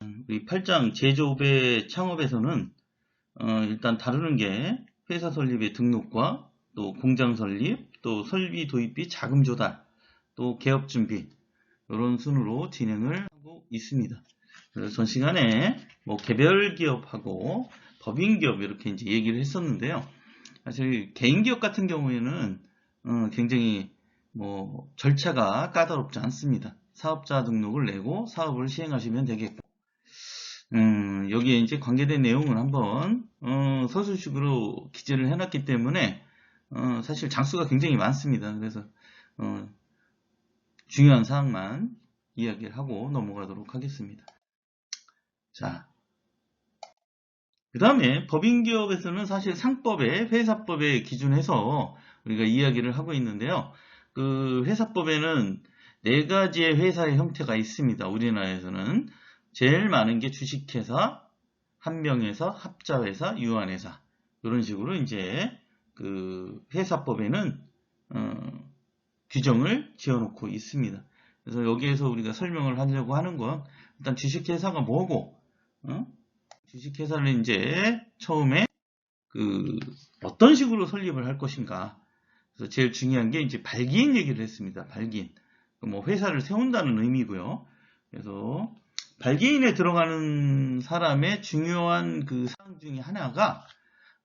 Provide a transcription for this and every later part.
우리 8장 제조업의 창업에서는 일단 다루는 게 회사 설립의 등록과 또 공장 설립, 또 설비 도입비 자금 조달, 또 개업 준비 이런 순으로 진행을 하고 있습니다. 그래서 전 시간에 뭐 개별 기업하고 법인 기업 이렇게 이제 얘기를 했었는데요. 사실 개인 기업 같은 경우에는 굉장히 뭐 절차가 까다롭지 않습니다. 사업자 등록을 내고 사업을 시행하시면 되겠고, 여기에 이제 관계된 내용을 한번 서술식으로 기재를 해놨기 때문에 사실 장수가 굉장히 많습니다. 그래서 중요한 사항만 이야기를 하고 넘어가도록 하겠습니다. 자, 그 다음에 법인기업에서는 사실 상법에 회사법에 기준해서 우리가 이야기를 하고 있는데요. 그 회사법에는 4가지의 회사의 형태가 있습니다. 우리나라에서는 제일 많은 게 주식회사, 한명회사, 합자회사, 유한회사 이런 식으로 이제 그 회사법에는 규정을 지어놓고 있습니다. 그래서 여기에서 우리가 설명을 하려고 하는 건 일단 주식회사가 뭐고, 주식회사를 이제 처음에 그 어떤 식으로 설립을 할 것인가. 그래서 제일 중요한 게 이제 발기인 얘기를 했습니다. 발기인. 뭐 회사를 세운다는 의미고요. 그래서 발기인에 들어가는 사람의 중요한 그 사항 중에 하나가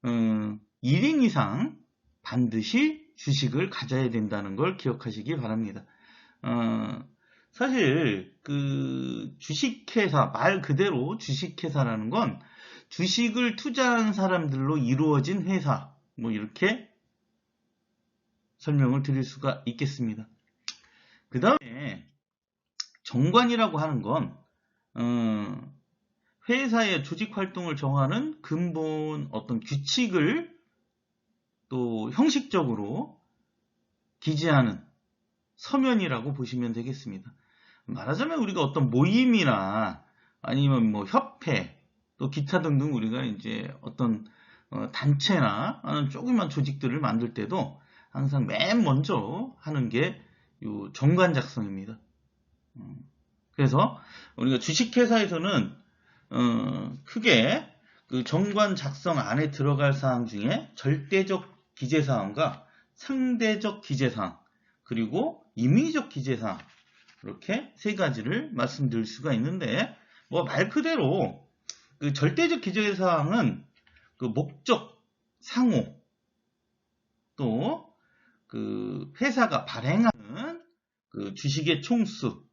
1인 이상 반드시 주식을 가져야 된다는 걸 기억하시기 바랍니다. 사실 그 주식회사, 말 그대로 주식회사라는 건 주식을 투자한 사람들로 이루어진 회사, 뭐 이렇게 설명을 드릴 수가 있겠습니다. 그 다음에 정관이라고 하는 건 회사의 조직 활동을 정하는 근본 어떤 규칙을 또 형식적으로 기재하는 서면이라고 보시면 되겠습니다. 말하자면 우리가 어떤 모임이나 아니면 뭐 협회 또 기타 등등 우리가 이제 어떤 단체나 조그만 조직들을 만들 때도 항상 맨 먼저 하는 게 요 정관 작성입니다. 그래서 우리가 주식회사에서는 크게 그 정관 작성 안에 들어갈 사항 중에 절대적 기재사항과 상대적 기재사항 그리고 임의적 기재사항 이렇게 3가지를 말씀드릴 수가 있는데 뭐 말 그대로 그 절대적 기재사항은 그 목적, 상호 또 그 회사가 발행하는 그 주식의 총수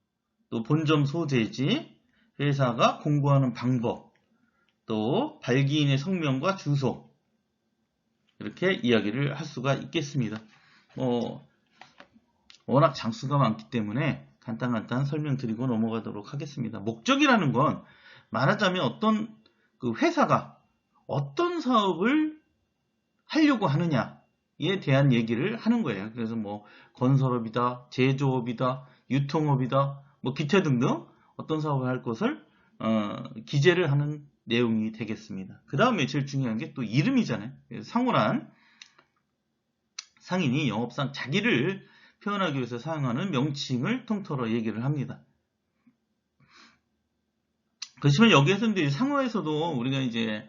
또 본점 소재지, 회사가 공부하는 방법, 또 발기인의 성명과 주소 이렇게 이야기를 할 수가 있겠습니다. 워낙 장수가 많기 때문에 간단간단 설명드리고 넘어가도록 하겠습니다. 목적이라는 건 말하자면 어떤 그 회사가 어떤 사업을 하려고 하느냐에 대한 얘기를 하는 거예요. 그래서 뭐 건설업이다, 제조업이다, 유통업이다, 뭐 기타 등등 어떤 사업을 할 것을 기재를 하는 내용이 되겠습니다. 그 다음에 제일 중요한 게 또 이름이잖아요. 상호란 상인이 영업상 자기를 표현하기 위해서 사용하는 명칭을 통틀어 얘기를 합니다. 그렇지만 여기에서 이제 상호에서도 우리가 이제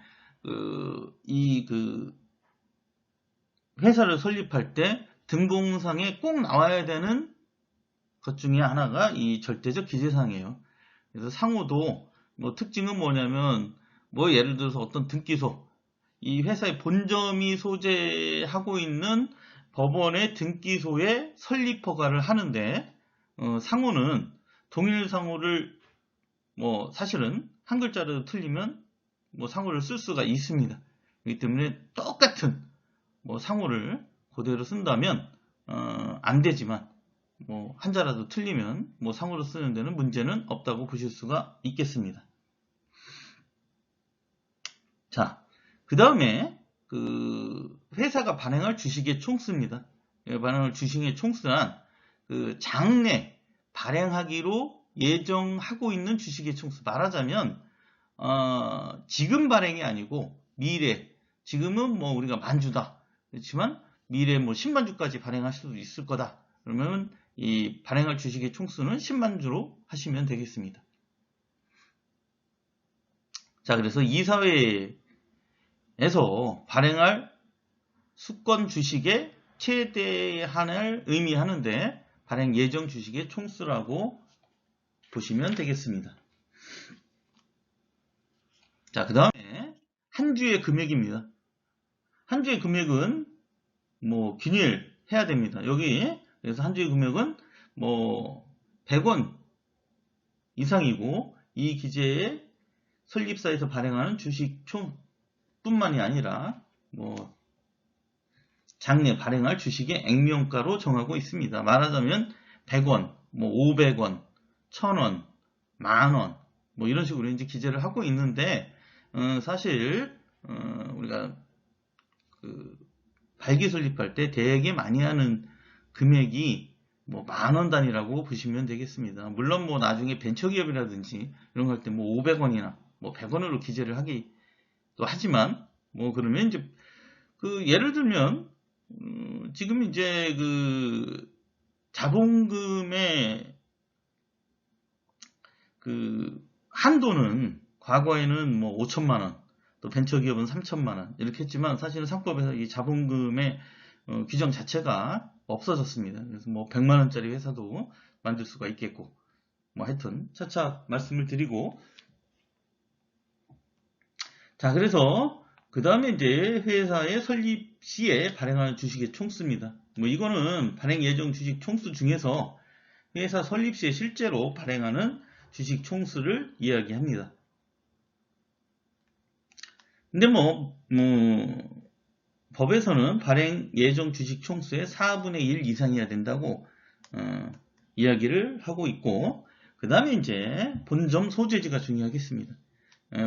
회사를 설립할 때 등본상에 꼭 나와야 되는 것 중에 하나가 이 절대적 기재사항이에요. 그래서 상호도 뭐 특징은 뭐냐면 뭐 예를 들어서 어떤 등기소, 이 회사의 본점이 소재하고 있는 법원의 등기소에 설립 허가를 하는데 상호는 동일 상호를 뭐 사실은 한 글자라도 틀리면 뭐 상호를 쓸 수가 있습니다. 그렇기 때문에 똑같은 뭐 상호를 그대로 쓴다면 안 되지만 뭐 한자라도 틀리면 뭐 상호로 쓰는 데는 문제는 없다고 보실 수가 있겠습니다. 자, 그 다음에 그 회사가 발행할 주식의 총수입니다. 발행할 주식의 총수란 그 장래 발행하기로 예정하고 있는 주식의 총수. 말하자면 지금 발행이 아니고 미래. 지금은 뭐 우리가 만주다. 그렇지만 미래 뭐 10만 주까지 발행할 수도 있을 거다. 그러면 이 발행할 주식의 총수는 10만 주로 하시면 되겠습니다. 자, 그래서 이사회에서 발행할 수권 주식의 최대한을 의미하는데 발행 예정 주식의 총수라고 보시면 되겠습니다. 자, 그 다음에 한 주의 금액입니다. 한 주의 금액은 뭐 균일해야 됩니다. 여기 그래서 한 주의 금액은 뭐 100원 이상이고 이 기재에 설립사에서 발행하는 주식 총 뿐만이 아니라 뭐 장래 발행할 주식의 액면가로 정하고 있습니다. 말하자면 100원, 뭐 500원, 1000원, 만원 뭐 이런 식으로 이제 기재를 하고 있는데 사실 우리가 그 발기 설립할 때 되게 많이 하는 금액이 뭐 만원 단위라고 보시면 되겠습니다. 물론 뭐 나중에 벤처기업이라든지 이런 거 할 때 뭐 500원이나 뭐 100원으로 기재를 하기도 하지만 뭐 그러면 이제 그 예를 들면 지금 이제 그 자본금의 그 한도는 과거에는 뭐 5천만 원, 또 벤처기업은 3천만 원 이렇게 했지만 사실은 상법에서 이 자본금의 규정 자체가 없어졌습니다. 그래서 뭐 100만 원짜리 회사도 만들 수가 있겠고 뭐 하여튼 차차 말씀을 드리고 자 그래서 그 다음에 이제 회사의 설립 시에 발행하는 주식의 총수입니다. 뭐 이거는 발행 예정 주식 총수 중에서 회사 설립 시에 실제로 발행하는 주식 총수를 이야기합니다. 근데 법에서는 발행 예정 주식 총수의 4분의 1 이상이어야 된다고 이야기를 하고 있고 그 다음에 이제 본점 소재지가 중요하겠습니다.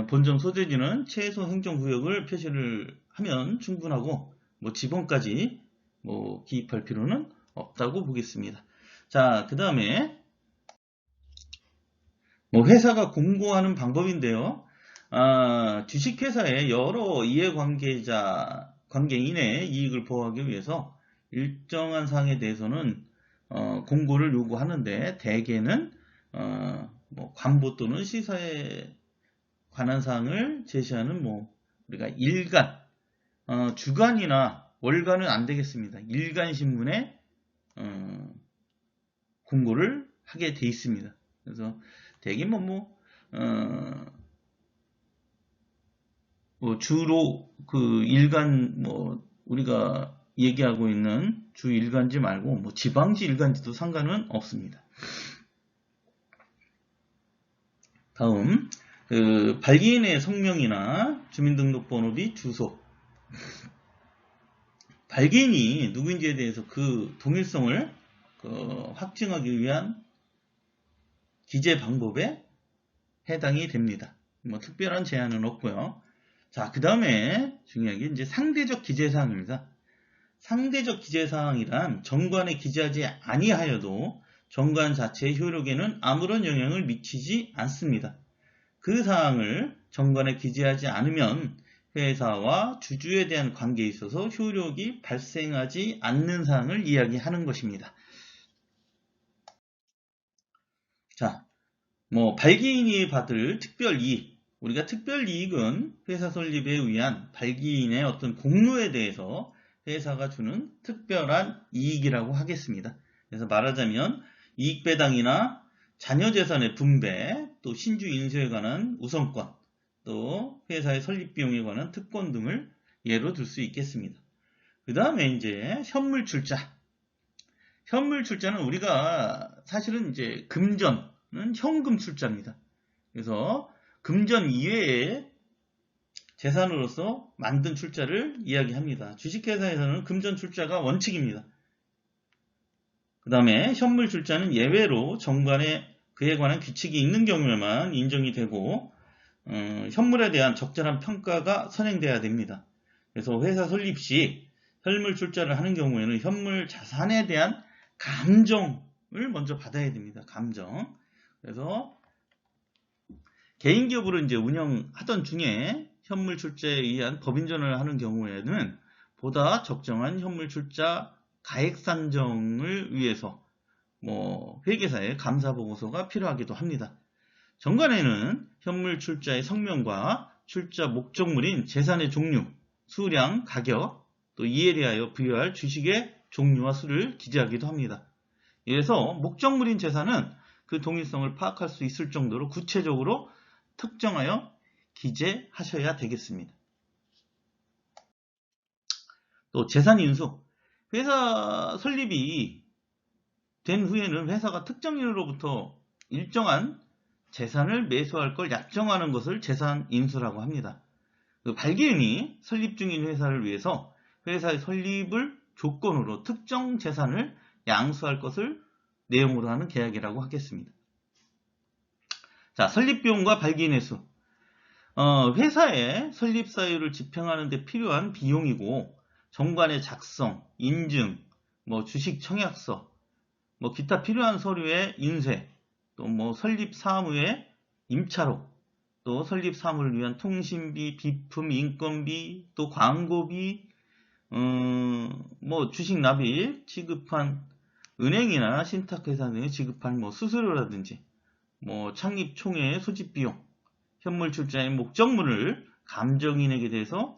본점 소재지는 최소 행정구역을 표시를 하면 충분하고 뭐 지번까지 뭐 기입할 필요는 없다고 보겠습니다. 자, 그 다음에 뭐 회사가 공고하는 방법인데요. 주식회사의 여러 관계인의 이익을 보호하기 위해서 일정한 사항에 대해서는 공고를 요구하는데 대개는 뭐 관보 또는 시사에 관한 사항을 제시하는 뭐 우리가 일간, 주간이나 월간은 안 되겠습니다. 일간 신문에 공고를 하게 돼 있습니다. 그래서 대개 주로 그 일간 우리가 얘기하고 있는 주 일간지 말고 뭐 지방지 일간지도 상관은 없습니다. 다음 그 발기인의 성명이나 주민등록번호 및 주소 발기인이 누구인지에 대해서 그 동일성을 확증하기 위한 기재 방법에 해당이 됩니다. 뭐 특별한 제한은 없고요. 자, 그 다음에 중요한 게 이제 상대적 기재사항입니다. 상대적 기재사항이란 정관에 기재하지 아니하여도 정관 자체의 효력에는 아무런 영향을 미치지 않습니다. 그 사항을 정관에 기재하지 않으면 회사와 주주에 대한 관계에 있어서 효력이 발생하지 않는 사항을 이야기하는 것입니다. 자, 뭐 발기인이 받을 특별이익, 우리가 특별이익은 회사 설립에 의한 발기인의 어떤 공로에 대해서 회사가 주는 특별한 이익이라고 하겠습니다. 그래서 말하자면 이익배당이나 자녀재산의 분배, 또 신주 인수에 관한 우선권, 또 회사의 설립비용에 관한 특권 등을 예로 들 수 있겠습니다. 그 다음에 이제 현물출자. 현물출자는 우리가 사실은 이제 금전은 현금 출자입니다. 그래서 금전 이외의 재산으로서 만든 출자를 이야기합니다. 주식회사에서는 금전 출자가 원칙입니다. 그 다음에 현물 출자는 예외로 정관에 그에 관한 규칙이 있는 경우에만 인정이 되고 현물에 대한 적절한 평가가 선행돼야 됩니다. 그래서 회사 설립 시 현물 출자를 하는 경우에는 현물 자산에 대한 감정을 먼저 받아야 됩니다. 감정. 그래서 개인 기업으로 이제 운영하던 중에 현물 출자에 의한 법인전을 하는 경우에는 보다 적정한 현물 출자 가액 산정을 위해서 뭐 회계사의 감사 보고서가 필요하기도 합니다. 정관에는 현물 출자의 성명과 출자 목적물인 재산의 종류, 수량, 가격, 또 이에 대하여 부여할 주식의 종류와 수를 기재하기도 합니다. 이래서 목적물인 재산은 그 동일성을 파악할 수 있을 정도로 구체적으로 특정하여 기재하셔야 되겠습니다. 또 재산 인수, 회사 설립이 된 후에는 회사가 특정인으로부터 일정한 재산을 매수할 걸 약정하는 것을 재산 인수라고 합니다. 발기인이 설립 중인 회사를 위해서 회사의 설립을 조건으로 특정 재산을 양수할 것을 내용으로 하는 계약이라고 하겠습니다. 자, 설립비용과 발기인의 수. 회사의 설립 사유를 집행하는 데 필요한 비용이고, 정관의 작성, 인증, 주식 청약서, 기타 필요한 서류의 인쇄, 또 설립 사무의 임차료, 또 설립 사무를 위한 통신비, 비품, 인건비, 또 광고비, 주식 납입, 지급한 은행이나 신탁회사 등에 지급한 수수료라든지, 창립 총회 소집 비용, 현물 출자의 목적물을 감정인에게 대해서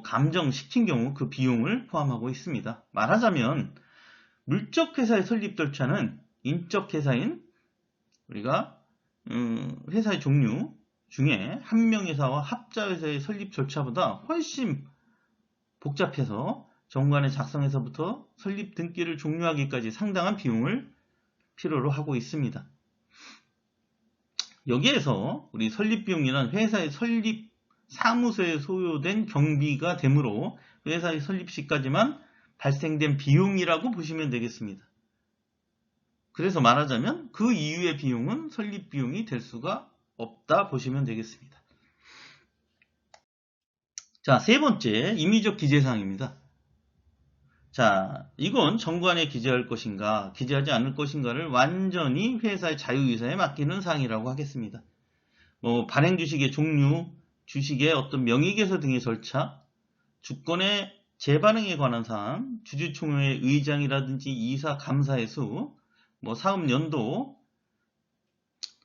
감정시킨 경우 그 비용을 포함하고 있습니다. 말하자면 물적 회사의 설립 절차는 인적 회사인 우리가 회사의 종류 중에 한명회사와 합자회사의 설립 절차보다 훨씬 복잡해서 정관의 작성에서부터 설립 등기를 종료하기까지 상당한 비용을 필요로 하고 있습니다. 여기에서 우리 설립 비용이란 회사의 설립 사무소에 소요된 경비가 되므로 회사의 설립 시까지만 발생된 비용이라고 보시면 되겠습니다. 그래서 말하자면 그 이후의 비용은 설립 비용이 될 수가 없다 보시면 되겠습니다. 자, 세 번째 임의적 기재사항입니다. 자, 이건 정관에 기재할 것인가 기재하지 않을 것인가를 완전히 회사의 자유의사에 맡기는 사항이라고 하겠습니다. 발행 주식의 종류, 주식의 어떤 명의개서 등의 절차, 주권의 재발행에 관한 사항, 주주총회의 의장이라든지 이사, 감사의 수, 사업 연도,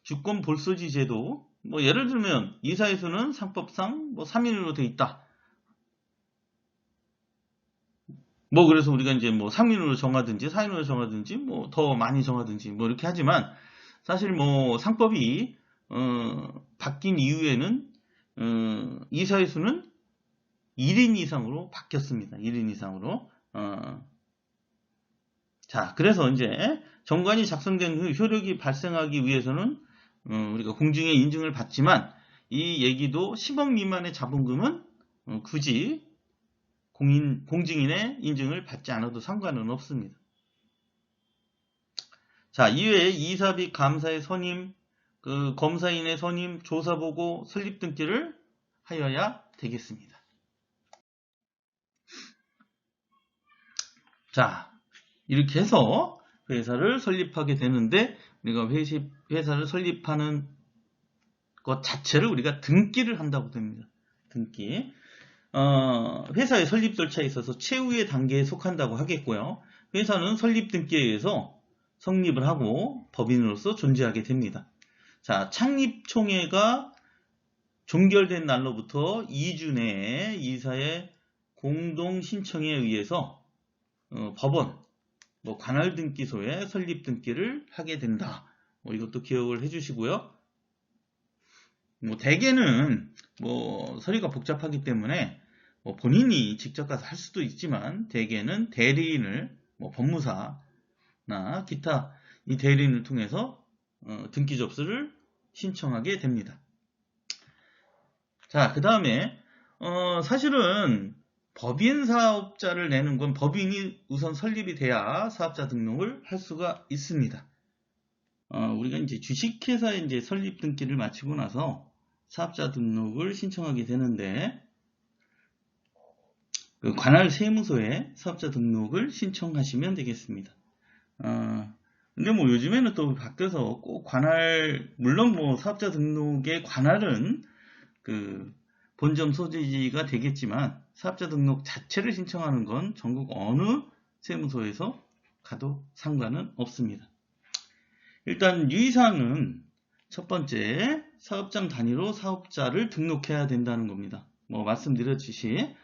주권 볼소지 제도, 예를 들면 이사의 수는 상법상 3인으로 되어 있다. 그래서 우리가 이제 3인으로 정하든지 4인으로 정하든지 더 많이 정하든지 이렇게 하지만 사실 상법이 바뀐 이후에는 이사의 수는 1인 이상으로 바뀌었습니다. 1인 이상으로. 자, 그래서 이제 정관이 작성된 후 효력이 발생하기 위해서는 우리가 공증의 인증을 받지만 이 얘기도 10억 미만의 자본금은 굳이 공증인의 인증을 받지 않아도 상관은 없습니다. 자, 이외에 이사비, 감사의 선임, 검사인의 선임, 조사보고, 설립 등기를 하여야 되겠습니다. 자, 이렇게 해서 회사를 설립하게 되는데 우리가 회사를 설립하는 것 자체를 우리가 등기를 한다고 됩니다. 등기. 회사의 설립 절차에 있어서 최후의 단계에 속한다고 하겠고요. 회사는 설립 등기에 의해서 성립을 하고 법인으로서 존재하게 됩니다. 자, 창립총회가 종결된 날로부터 2주 내에 이사의 공동 신청에 의해서 법원, 관할등기소에 설립 등기를 하게 된다. 이것도 기억을 해주시고요. 대개는 서류가 복잡하기 때문에 본인이 직접 가서 할 수도 있지만 대개는 대리인을 법무사나 기타 이 대리인을 통해서 등기 접수를 신청하게 됩니다. 자, 그 다음에 사실은 법인 사업자를 내는 건 법인이 우선 설립이 돼야 사업자 등록을 할 수가 있습니다. 우리가 이제 주식회사의 이제 설립 등기를 마치고 나서 사업자 등록을 신청하게 되는데 관할 세무서에 사업자 등록을 신청하시면 되겠습니다. 근데 요즘에는 또 바뀌어서 꼭 물론 사업자 등록의 관할은 본점 소재지가 되겠지만 사업자 등록 자체를 신청하는 건 전국 어느 세무서에서 가도 상관은 없습니다. 일단 유의사항은 첫 번째, 사업장 단위로 사업자를 등록해야 된다는 겁니다. 말씀드렸듯이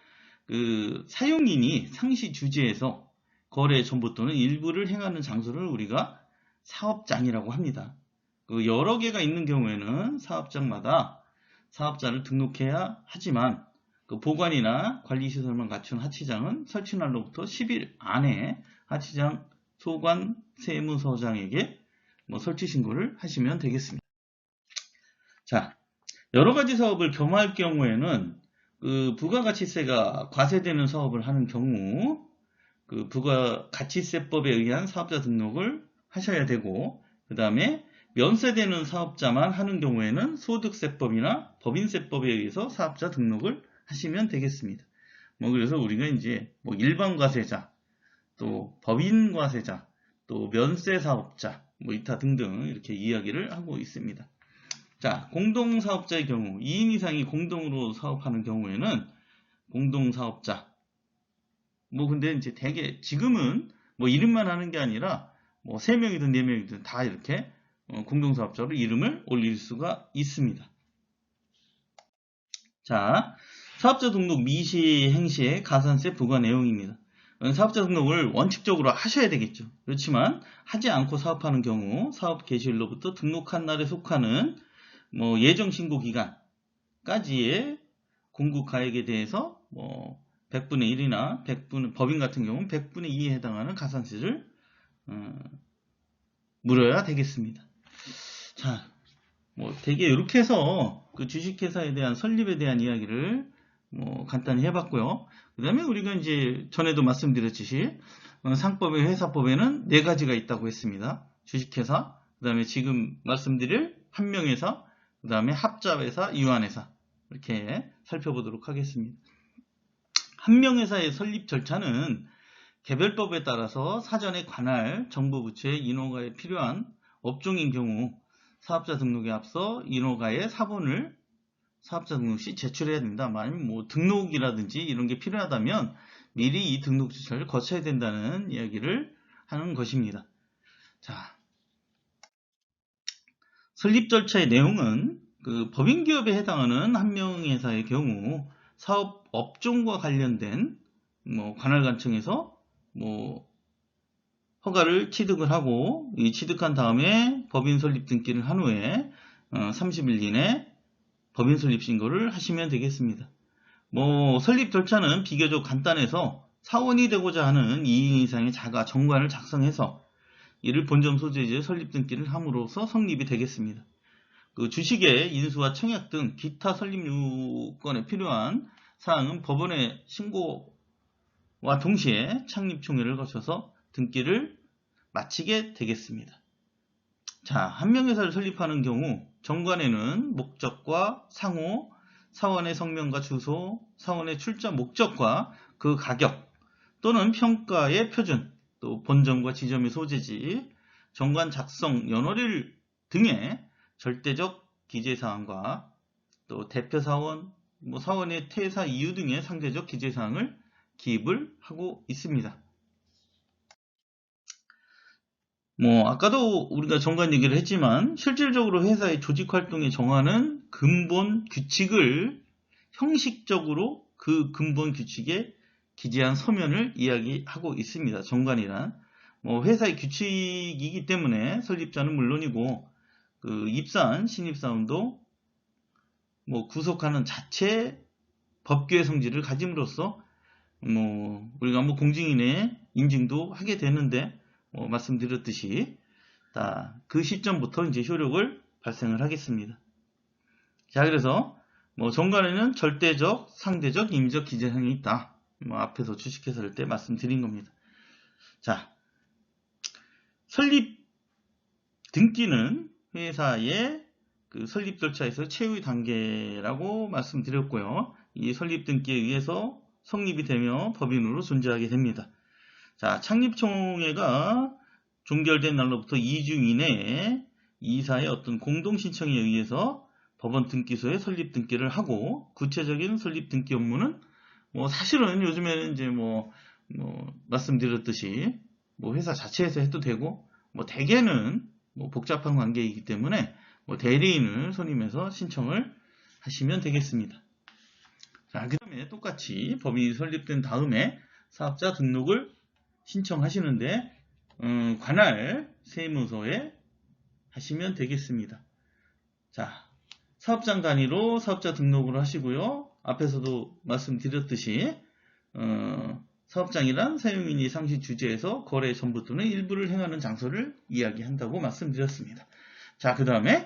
사용인이 상시 주재에서 거래 전부 또는 일부를 행하는 장소를 우리가 사업장이라고 합니다. 여러 개가 있는 경우에는 사업장마다 사업자를 등록해야 하지만 보관이나 관리시설만 갖춘 하치장은 설치날로부터 10일 안에 하치장 소관 세무서장에게 설치 신고를 하시면 되겠습니다. 자, 여러 가지 사업을 겸할 경우에는 부가가치세가 과세되는 사업을 하는 경우 부가가치세법에 의한 사업자 등록을 하셔야 되고, 그 다음에 면세되는 사업자만 하는 경우에는 소득세법이나 법인세법에 의해서 사업자 등록을 하시면 되겠습니다. 그래서 우리가 이제 일반과세자, 또 법인과세자, 또 면세사업자, 이타 등등 이렇게 이야기를 하고 있습니다. 자, 공동사업자의 경우 2인 이상이 공동으로 사업하는 경우에는 공동사업자. 근데 이제 대개 지금은 이름만 하는 게 아니라 3명이든 4명이든 다 이렇게 공동사업자로 이름을 올릴 수가 있습니다. 자, 사업자 등록 미시 행시의 가산세 부과 내용입니다. 사업자 등록을 원칙적으로 하셔야 되겠죠. 그렇지만 하지 않고 사업하는 경우 사업 개시일로부터 등록한 날에 속하는 예정 신고 기간까지의 공급가액에 대해서 100분의 1이나 법인 같은 경우는 100분의 2에 해당하는 가산세를 물어야 되겠습니다. 자, 되게 이렇게 해서 주식회사에 대한 설립에 대한 이야기를 간단히 해봤고요. 그 다음에 우리가 이제 전에도 말씀드렸듯이 상법의 회사법에는 4가지가 있다고 했습니다. 주식회사, 그 다음에 지금 말씀드릴 한명회사, 그 다음에 합자회사, 유한회사 이렇게 살펴보도록 하겠습니다. 한명회사의 설립 절차는 개별법에 따라서 사전에 관할 정부 부처의 인허가에 필요한 업종인 경우 사업자 등록에 앞서 인허가의 사본을 사업자 등록 시 제출해야 된다. 만약 등록이라든지 이런 게 필요하다면 미리 이 등록 절차를 거쳐야 된다는 이야기를 하는 것입니다. 자, 설립 절차의 내용은 법인기업에 해당하는 한명회사의 경우 사업 업종과 관련된 관할관청에서 허가를 취득을 하고 취득한 다음에 법인 설립 등기를 한 후에 30일 이내 법인 설립 신고를 하시면 되겠습니다. 설립 절차는 비교적 간단해서 사원이 되고자 하는 2인 이상의 자가 정관을 작성해서 이를 본점 소재지에 설립 등기를 함으로써 성립이 되겠습니다. 주식의 인수와 청약 등 기타 설립 요건에 필요한 사항은 법원에 신고와 동시에 창립총회를 거쳐서 등기를 마치게 되겠습니다. 자, 한명회사를 설립하는 경우 정관에는 목적과 상호, 사원의 성명과 주소, 사원의 출자 목적과 그 가격 또는 평가의 표준, 또 본점과 지점의 소재지, 정관 작성 연월일 등의 절대적 기재사항과 또 대표사원, 사원의 퇴사 이유 등의 상대적 기재사항을 기입을 하고 있습니다. 아까도 우리가 정관 얘기를 했지만 실질적으로 회사의 조직활동에 정하는 근본 규칙을 형식적으로 그 근본 규칙에 기재한 서면을 이야기하고 있습니다. 정관이란 회사의 규칙이기 때문에 설립자는 물론이고 입사한 신입사원도 구속하는 자체 법규의 성질을 가짐으로써 우리가 공증인의 인증도 하게 되는데 말씀드렸듯이 그 시점부터 이제 효력을 발생을 하겠습니다. 자, 그래서 정관에는 절대적, 상대적, 임의적 기재사항이 있다. 앞에서 주식회사를 때 말씀드린 겁니다. 자, 설립 등기는 회사의 설립 절차에서 최후의 단계라고 말씀드렸고요. 이 설립 등기에 의해서 성립이 되며 법인으로 존재하게 됩니다. 자, 창립총회가 종결된 날로부터 2주 이내에 이사의 어떤 공동신청에 의해서 법원 등기소에 설립 등기를 하고 구체적인 설립 등기 업무는 사실은 요즘에는 이제 말씀드렸듯이 회사 자체에서 해도 되고 대개는 복잡한 관계이기 때문에 대리인을 선임해서 신청을 하시면 되겠습니다. 자, 그 다음에 똑같이 법인이 설립된 다음에 사업자 등록을 신청하시는데 관할 세무서에 하시면 되겠습니다. 자, 사업장 단위로 사업자 등록을 하시고요. 앞에서도 말씀드렸듯이 사업장이란 사용인이 상시 주재에서 거래 전부 또는 일부를 행하는 장소를 이야기한다고 말씀드렸습니다. 자, 그 다음에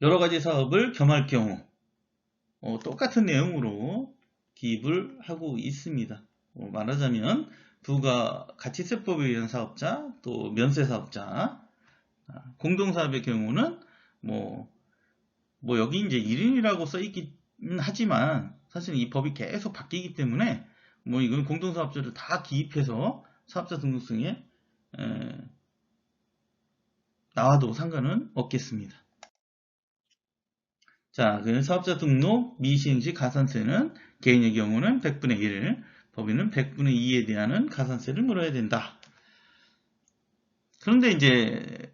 여러 가지 사업을 겸할 경우 똑같은 내용으로 기입을 하고 있습니다. 말하자면 부가가치세법에 의한 사업자, 또 면세사업자, 공동사업의 경우는 여기 이제 1인이라고 써있긴 하지만 사실 이 법이 계속 바뀌기 때문에 이건 공동사업자를 다 기입해서 사업자 등록증에 나와도 상관은 없겠습니다. 자, 그 사업자 등록 미시행 시 가산세는 개인의 경우는 100분의 1, 법인은 100분의 2에 대한 가산세를 물어야 된다. 그런데 이제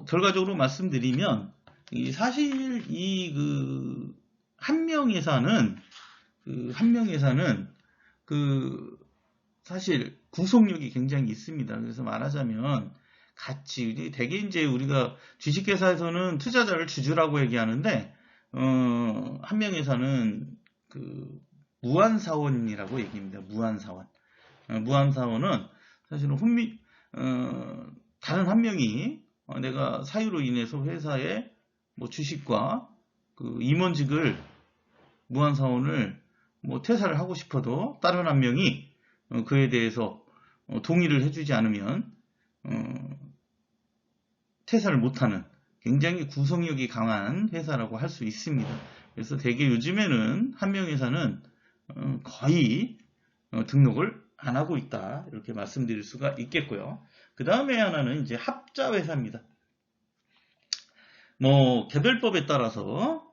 결과적으로 말씀드리면 사실 이 한명회사는 사실 구속력이 굉장히 있습니다. 그래서 말하자면 대개 이제 우리가 주식회사에서는 투자자를 주주라고 얘기하는데 한명회사는 무한사원이라고 얘기합니다. 무한사원. 무한사원은 사실은 다른 한 명이 내가 사유로 인해서 회사의 주식과 임원직을 무한사원을 퇴사를 하고 싶어도 다른 한 명이 그에 대해서 동의를 해주지 않으면 퇴사를 못하는 굉장히 구속력이 강한 회사라고 할 수 있습니다. 그래서 대개 요즘에는 한명회사는 거의 등록을 안 하고 있다, 이렇게 말씀드릴 수가 있겠고요. 그 다음에 하나는 이제 합자회사입니다. 개별법에 따라서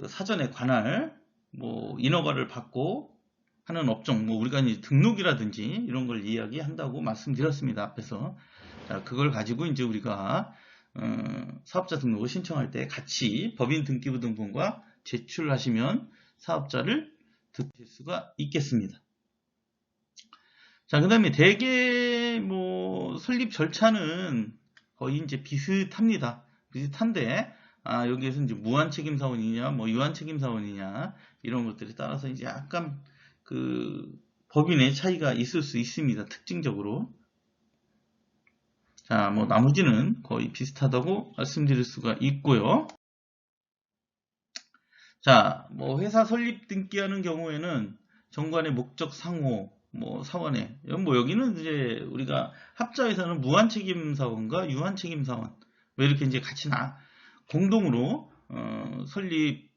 사전에 관할 인허가를 받고 하는 업종, 우리가 이제 등록이라든지 이런 걸 이야기한다고 말씀드렸습니다, 앞에서. 자, 그걸 가지고 이제 우리가 사업자 등록을 신청할 때 같이 법인 등기부 등본과 제출하시면 사업자를 등록할 수가 있겠습니다. 자, 그 다음에 대개 설립 절차는 거의 이제 비슷합니다. 비슷한데 여기에서 이제 무한책임사원이냐 유한책임사원이냐 이런 것들에 따라서 이제 약간 법인의 차이가 있을 수 있습니다. 특징적으로. 자, 나머지는 거의 비슷하다고 말씀드릴 수가 있고요. 자, 회사 설립 등기하는 경우에는 정관의 목적 상호, 사원에, 여기는 이제 우리가 합자회사는 무한책임사원과 유한책임사원, 이렇게 이제 같이 공동으로 설립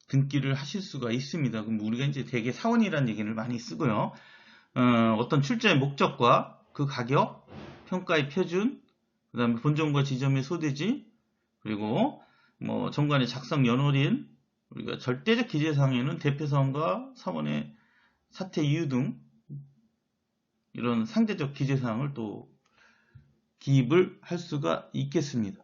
등기를 하실 수가 있습니다. 그럼 우리가 이제 대개 사원이라는 얘기를 많이 쓰고요. 어떤 출자의 목적과 그 가격, 평가의 표준, 그 다음에 본점과 지점의 소대지, 그리고 정관의 작성 연월일, 우리가 절대적 기재사항에는 대표사원과 사원의 사퇴 이유 등 이런 상대적 기재사항을 또 기입을 할 수가 있겠습니다.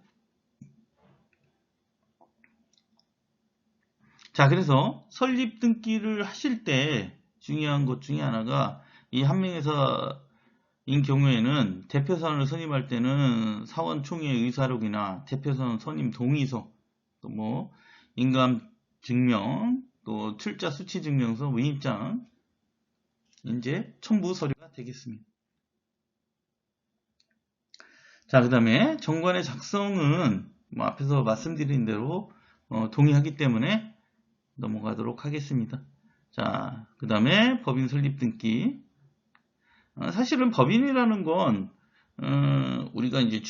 자, 그래서 설립 등기를 하실 때 중요한 것 중에 하나가 이 한명회사인 경우에는 대표사원을 선임할 때는 사원 총회의 의사록이나 대표사원 선임 동의서, 또 인감 증명, 또 출자 수치 증명서, 위임장 이제 첨부 서류가 되겠습니다. 자, 그 다음에 정관의 작성은 앞에서 말씀드린 대로 동의하기 때문에 넘어가도록 하겠습니다. 자, 그 다음에 법인 설립 등기. 사실은 법인이라는 건 우리가 이제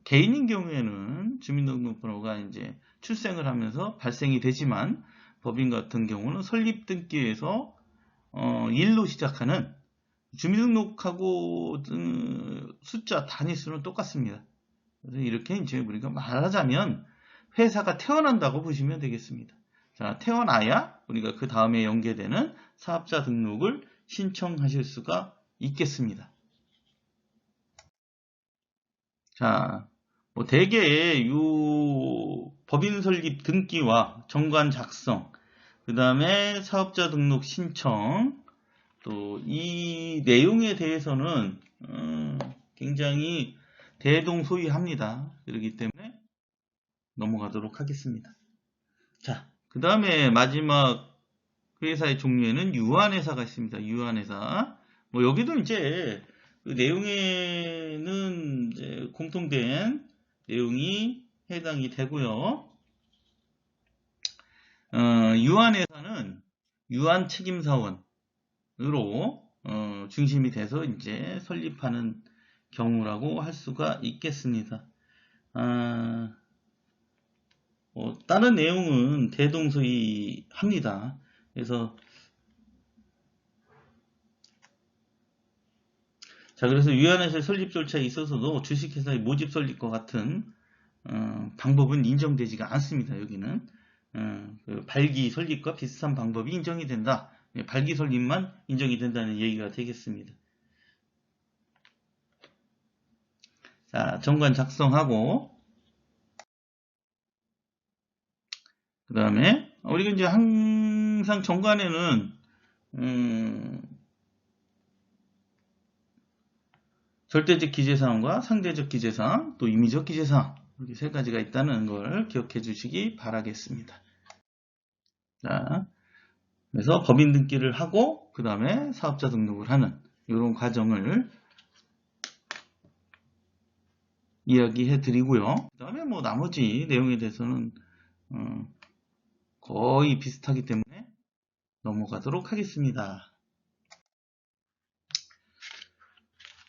개인인 경우에는 주민등록번호가 이제 출생을 하면서 발생이 되지만 법인 같은 경우는 설립 등기에서 1로 시작하는 주민등록하고 숫자 단위수는 똑같습니다. 그래서 이렇게 이제 우리가 말하자면 회사가 태어난다고 보시면 되겠습니다. 자, 태어나야 우리가 그 다음에 연계되는 사업자 등록을 신청하실 수가 있겠습니다. 자, 뭐 대개 요 법인 설립 등기와 정관 작성, 그 다음에 사업자 등록 신청, 또 이 내용에 대해서는 굉장히 대동소이합니다. 그렇기 때문에 넘어가도록 하겠습니다. 자, 그 다음에 마지막 회사의 종류에는 유한회사가 있습니다. 유한회사. 뭐 여기도 이제 그 내용에는 이제 공통된 내용이 해당이 되고요. 유한회사는 유한책임사원으로 중심이 돼서 이제 설립하는 경우라고 할 수가 있겠습니다. 다른 내용은 대동소이합니다. 그래서 유한회사의 설립 절차에 있어서도 주식회사의 모집 설립과 같은 방법은 인정되지가 않습니다. 여기는 그 발기 설립과 비슷한 방법이 인정이 된다. 발기 설립만 인정이 된다는 얘기가 되겠습니다. 자, 정관 작성하고 그 다음에 우리가 이제 항상 정관에는 절대적 기재사항과 상대적 기재사항, 또 임의적 기재사항 이렇게 세 가지가 있다는 걸 기억해 주시기 바라겠습니다. 자, 그래서 법인 등기를 하고 그 다음에 사업자 등록을 하는 이런 과정을 이야기해 드리고요. 그 다음에 뭐 나머지 내용에 대해서는 거의 비슷하기 때문에 넘어가도록 하겠습니다.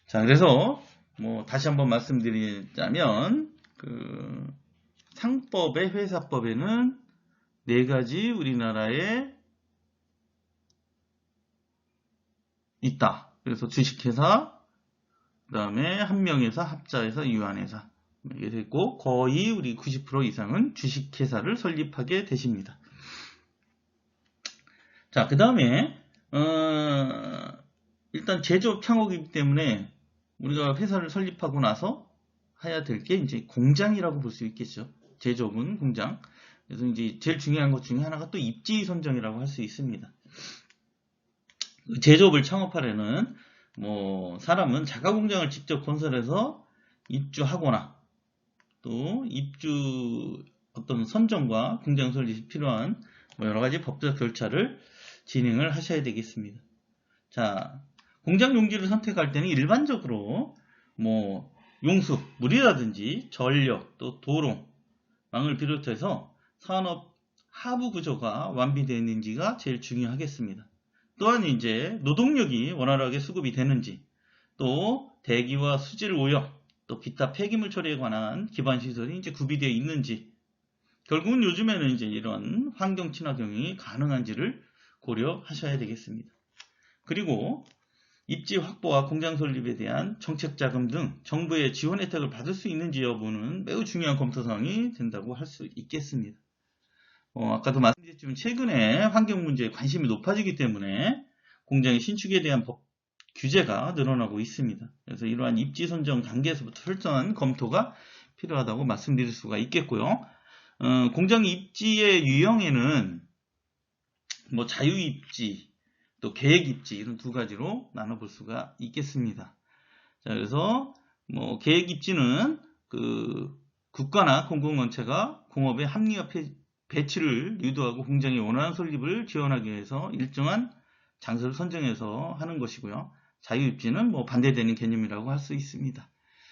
자, 그래서 뭐 다시 한번 말씀드리자면 그 상법의 회사법에는 네 가지 우리나라에 있다. 그래서 주식회사, 그 다음에 한명회사, 합자회사, 유한회사 이게 됐고 거의 우리 90% 이상은 주식회사를 설립하게 되십니다. 자, 그 다음에 일단 제조업 창업이기 때문에 우리가 회사를 설립하고 나서 해야 될 게 이제 공장이라고 볼 수 있겠죠. 제조업은 공장. 그래서 이제 제일 중요한 것 중에 하나가 또 입지 선정이라고 할 수 있습니다. 제조업을 창업하려는 뭐 사람은 자가 공장을 직접 건설해서 입주하거나 또 입주 어떤 선정과 공장 설립이 필요한 뭐 여러 가지 법적 절차를 진행을 하셔야 되겠습니다. 자, 공장 용지를 선택할 때는 일반적으로 뭐 용수, 물이라든지 전력, 또 도로, 망을 비롯해서 산업 하부 구조가 완비되어 있는지가 제일 중요하겠습니다. 또한 이제 노동력이 원활하게 수급이 되는지, 또 대기와 수질 오염, 또 기타 폐기물 처리에 관한 기반 시설이 이제 구비되어 있는지, 결국은 요즘에는 이제 이런 환경 친화 경영이 가능한지를 고려하셔야 되겠습니다. 그리고 입지 확보와 공장 설립에 대한 정책 자금 등 정부의 지원 혜택을 받을 수 있는지 여부는 매우 중요한 검토 사항이 된다고 할 수 있겠습니다. 아까도 말씀드렸지만 최근에 환경 문제에 관심이 높아지기 때문에 공장의 신축에 대한 법 규제가 늘어나고 있습니다. 그래서 이러한 입지 선정 단계에서부터 철저한 검토가 필요하다고 말씀드릴 수가 있겠고요. 공장 입지의 유형에는 뭐 자유 입지, 또 계획 입지 이런 두 가지로 나눠볼 수가 있겠습니다. 자, 그래서 뭐 계획 입지는 그 국가나 공공단체가 공업의 합리화 배치를 유도하고 공장의 원활한 설립을 지원하기 위해서 일정한 장소를 선정해서 하는 것이고요. 자유 입지는 뭐 반대되는 개념이라고 할 수 있습니다.